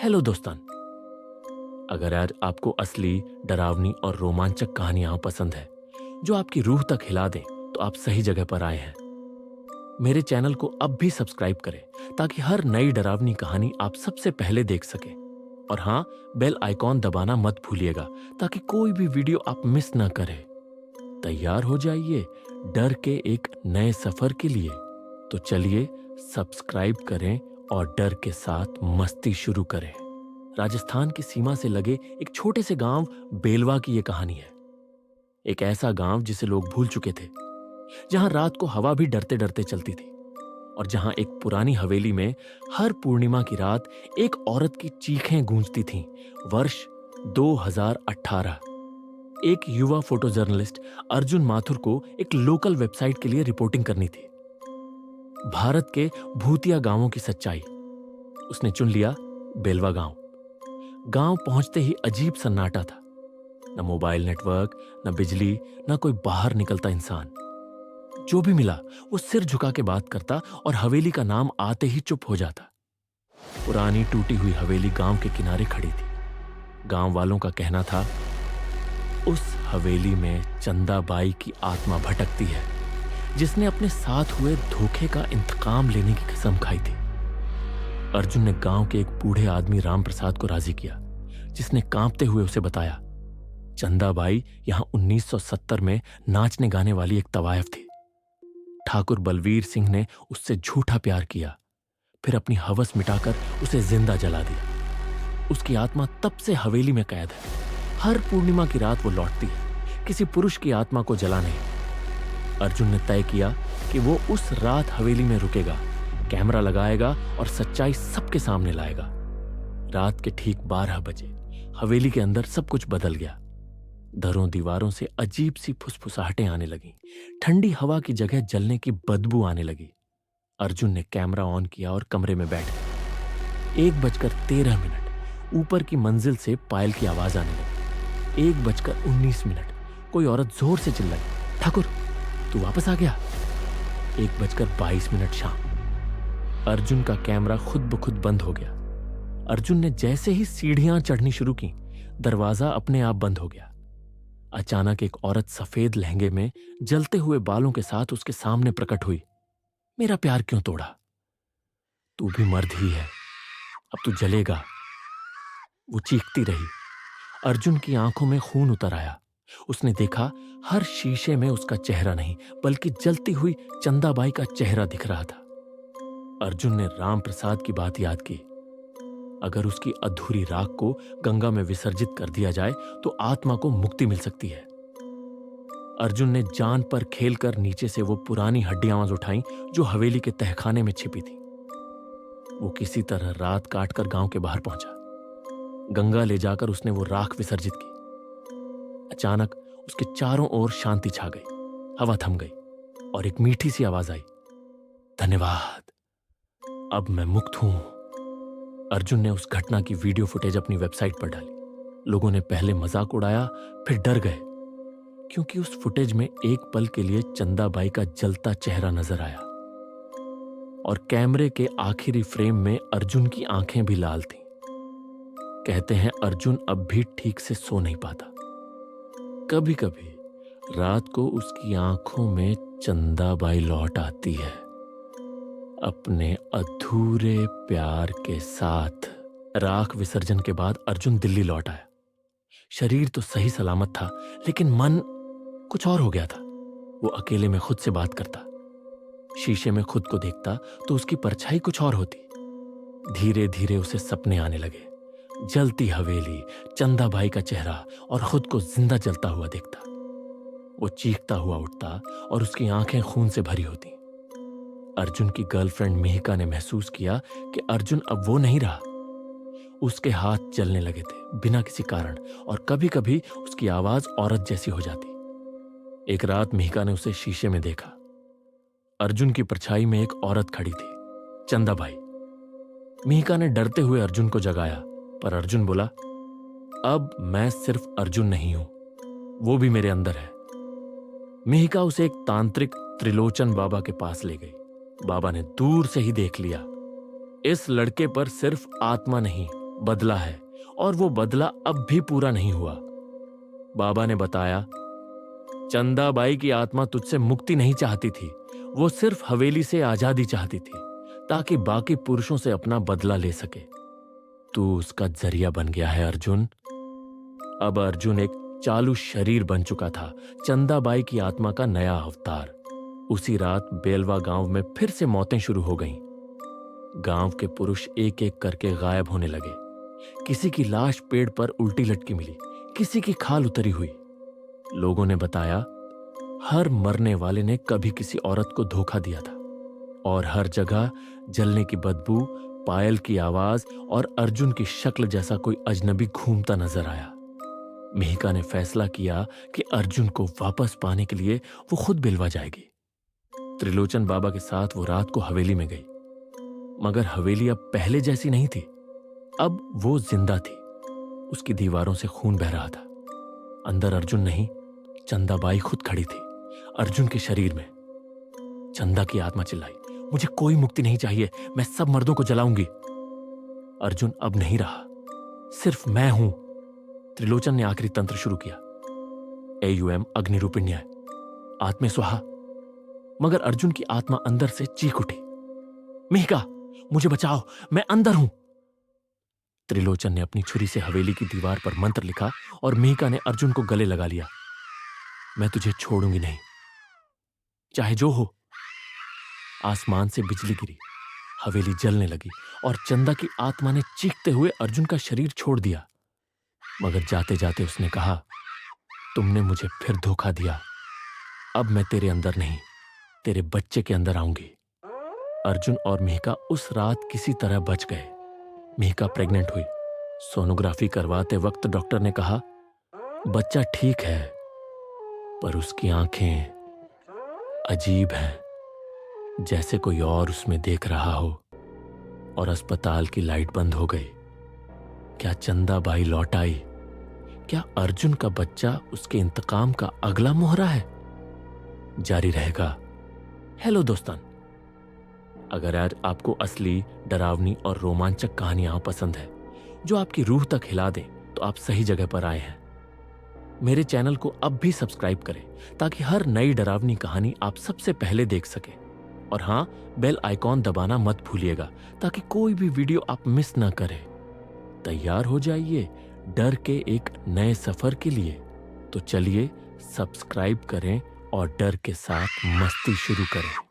Hello दोस्तन, अगर आज आपको असली, डरावनी और रोमांचक कहानियां पसंद है जो आपकी रूह तक हिला दें, तो आप सही जगह पर आए हैं। मेरे चैनल को अब भी सब्सक्राइब करें ताकि हर नई डरावनी कहानी आप सबसे पहले देख सकें। और हाँ, बेल आइकॉन दबाना मत भूलिएगा ताकि कोई भी वीडियो आप मिस ना करें। तैयार हो जाइए डर के एक नए सफर के लिए। तो चलिए सब्सक्राइब करें और डर के साथ मस्ती शुरू करें। राजस्थान की सीमा से लगे एक छोटे से गांव बेलवा की यह कहानी है। एक ऐसा गांव जिसे लोग भूल चुके थे, जहां रात को हवा भी डरते डरते चलती थी और जहां एक पुरानी हवेली में हर पूर्णिमा की रात एक औरत की चीखें गूंजती थीं। वर्ष 2018। एक युवा फोटो जर्नलिस्ट अर्जुन माथुर को एक लोकल वेबसाइट के लिए रिपोर्टिंग करनी थी। भारत के भूतिया गांवों की सच्चाई। उसने चुन लिया बेलवा गांव। गांव पहुंचते ही अजीब सन्नाटा था। न मोबाइल नेटवर्क, न बिजली, न कोई बाहर निकलता इंसान। जो भी मिला वो सिर झुका के बात करता और हवेली का नाम आते ही चुप हो जाता। पुरानी टूटी हुई हवेली गांव के किनारे खड़ी थी। गांव वालों का कहना था, उस हवेली में चंदाबाई की आत्मा भटकती है, जिसने अपने साथ हुए धोखे का इंतकाम लेने की कसम खाई थी। अर्जुन ने गांव के एक बूढ़े आदमी राम प्रसाद को राजी किया, जिसने कांपते हुए उसे बताया, चंदाबाई यहां 1970 में नाचने गाने वाली एक तवायफ थी। ठाकुर बलवीर सिंह ने उससे झूठा प्यार किया, फिर अपनी हवस मिटाकर उसे जिंदा जला दिया। उसकी आत्मा तब से हवेली में कैद है। हर पूर्णिमा की रात वो लौटती है, किसी पुरुष की आत्मा को जला नहीं। अर्जुन ने तय किया कि वो उस रात हवेली में रुकेगा, कैमरा लगाएगा और सच्चाई सबके सामने लाएगा। रात के ठीक 12 बजे हवेली के अंदर सब कुछ बदल गया। दरों दीवारों से अजीब सी फुसफुसाहटें आने लगीं। ठंडी हवा की जगह जलने की बदबू आने लगी। अर्जुन ने कैमरा ऑन किया और कमरे में बैठ गया। 1:13 ऊपर की मंजिल से पायल की आवाज आने लगी। 1:19 कोई औरत जोर से चिल्लाई, ठाकुर तू वापस आ गया। 1:22 शाम। अर्जुन का कैमरा खुद ब खुद बंद हो गया। अर्जुन ने जैसे ही सीढ़ियां चढ़नी शुरू की, दरवाजा अपने आप बंद हो गया। अचानक एक औरत सफेद लहंगे में जलते हुए बालों के साथ उसके सामने प्रकट हुई। मेरा प्यार क्यों तोड़ा? तू भी मर्द ही है, अब तू जलेगा, वो चीखती रही। अर्जुन की आंखों में खून उतर आया। उसने देखा हर शीशे में उसका चेहरा नहीं, बल्कि जलती हुई चंदाबाई का चेहरा दिख रहा था। अर्जुन ने राम प्रसाद की बात याद की। अगर उसकी अधूरी राख को गंगा में विसर्जित कर दिया जाए तो आत्मा को मुक्ति मिल सकती है। अर्जुन ने जान पर खेलकर नीचे से वो पुरानी हड्डियां उठाई जो हवेली के तहखाने में छिपी थी। वो किसी तरह रात काटकर गांव के बाहर पहुंचा। गंगा ले जाकर उसने वो राख विसर्जित की। अचानक उसके चारों ओर शांति छा गई। हवा थम गई और एक मीठी सी आवाज आई, धन्यवाद, अब मैं मुक्त हूं। अर्जुन ने उस घटना की वीडियो फुटेज अपनी वेबसाइट पर डाली। लोगों ने पहले मजाक उड़ाया, फिर डर गए, क्योंकि उस फुटेज में एक पल के लिए चंदाबाई का जलता चेहरा नजर आया और कैमरे के आखिरी फ्रेम में अर्जुन की आंखें भी लाल थीं। कहते हैं अर्जुन अब भी ठीक से सो नहीं पाता। कभी कभी रात को उसकी आंखों में चंदाबाई लौट आती है, अपने अधूरे प्यार के साथ। राख विसर्जन के बाद अर्जुन दिल्ली लौट आया। शरीर तो सही सलामत था, लेकिन मन कुछ और हो गया था। वो अकेले में खुद से बात करता, शीशे में खुद को देखता तो उसकी परछाई कुछ और होती। धीरे धीरे उसे सपने आने लगे। जलती हवेली, चंदाबाई का चेहरा और खुद को जिंदा जलता हुआ देखता। वो चीखता हुआ उठता और उसकी आंखें खून से भरी होती। अर्जुन की गर्लफ्रेंड मिहिका ने महसूस किया कि अर्जुन अब वो नहीं रहा। उसके हाथ जलने लगे थे बिना किसी कारण, और कभी कभी उसकी आवाज औरत जैसी हो जाती। एक रात मिहिका ने उसे शीशे में देखा। अर्जुन की परछाई में एक औरत खड़ी थी, चंदाबाई। मिहिका ने डरते हुए अर्जुन को जगाया, पर अर्जुन बोला, अब मैं सिर्फ अर्जुन नहीं हूं, वो भी मेरे अंदर है। मिहिका उसे एक तांत्रिक त्रिलोचन बाबा के पास ले गई। बाबा ने दूर से ही देख लिया, इस लड़के पर सिर्फ आत्मा नहीं, बदला है और वो बदला अब भी पूरा नहीं हुआ। बाबा ने बताया, चंदाबाई की आत्मा तुझसे मुक्ति नहीं चाहती थी, वो सिर्फ हवेली से आजादी चाहती थी ताकि बाकी पुरुषों से अपना बदला ले सके। तू उसका जरिया बन गया है अर्जुन। अब अर्जुन एक चालू शरीर बन चुका था, चंदाबाई की आत्मा का नया अवतार। उसी रात बेलवा गांव में फिर से मौतें शुरू हो गईं। गांव के पुरुष एक एक करके गायब होने लगे। किसी की लाश पेड़ पर उल्टी लटकी मिली, किसी की खाल उतरी हुई। लोगों ने बताया, हर मरने वाले ने कभी किसी औरत को धोखा दिया था। और हर जगह जलने की बदबू, पायल की आवाज और अर्जुन की शक्ल जैसा कोई अजनबी घूमता नजर आया। मिहिका ने फैसला किया कि अर्जुन को वापस पाने के लिए वो खुद बेलवा जाएगी। त्रिलोचन बाबा के साथ वो रात को हवेली में गई, मगर हवेली अब पहले जैसी नहीं थी। अब वो जिंदा थी। उसकी दीवारों से खून बह रहा था। अंदर अर्जुन नहीं, चंदाबाई खुद खड़ी थी, अर्जुन के शरीर में। चंदा की आत्मा चिल्लाई, मुझे कोई मुक्ति नहीं चाहिए, मैं सब मर्दों को जलाऊंगी। अर्जुन अब नहीं रहा, सिर्फ मैं हूं। त्रिलोचन ने आखिरी तंत्र शुरू किया, AUM अग्निरूपिण्य, आत्मे स्वाहा। मगर अर्जुन की आत्मा अंदर से चीख उठी, मिहिका मुझे बचाओ, मैं अंदर हूं। त्रिलोचन ने अपनी छुरी से हवेली की दीवार पर मंत्र लिखा और मिहिका ने अर्जुन को गले लगा लिया। मैं तुझे छोड़ूंगी नहीं, चाहे जो हो। आसमान से बिजली गिरी, हवेली जलने लगी और चंदा की आत्मा ने चीखते हुए अर्जुन का शरीर छोड़ दिया। मगर जाते जाते उसने कहा, तुमने मुझे फिर धोखा दिया। अब मैं तेरे अंदर नहीं, तेरे बच्चे के अंदर आऊंगी। अर्जुन और मिहिका उस रात किसी तरह बच गए। मिहिका प्रेग्नेंट हुई। सोनोग्राफी करवाते वक्त डॉक्टर ने कहा, बच्चा ठीक है, पर उसकी आंखें अजीब हैं, जैसे कोई और उसमें देख रहा हो। और अस्पताल की लाइट बंद हो गई। क्या चंदाबाई लौट आई? क्या अर्जुन का बच्चा उसके इंतकाम का अगला मोहरा है? जारी रहेगा। हेलो दोस्तन, अगर आज आपको असली, डरावनी और रोमांचक कहानियां पसंद है जो आपकी रूह तक हिला दें, तो आप सही जगह पर आए हैं। मेरे चैनल को अब भी सब्सक्राइब करें ताकि हर नई डरावनी कहानी आप सबसे पहले देख सकें। और हाँ, बेल आइकॉन दबाना मत भूलिएगा ताकि कोई भी वीडियो आप मिस ना करें। तैयार हो जाइए डर के एक नए सफर के लिए। तो चलिए सब्सक्राइब करें और डर के साथ मस्ती शुरू करें।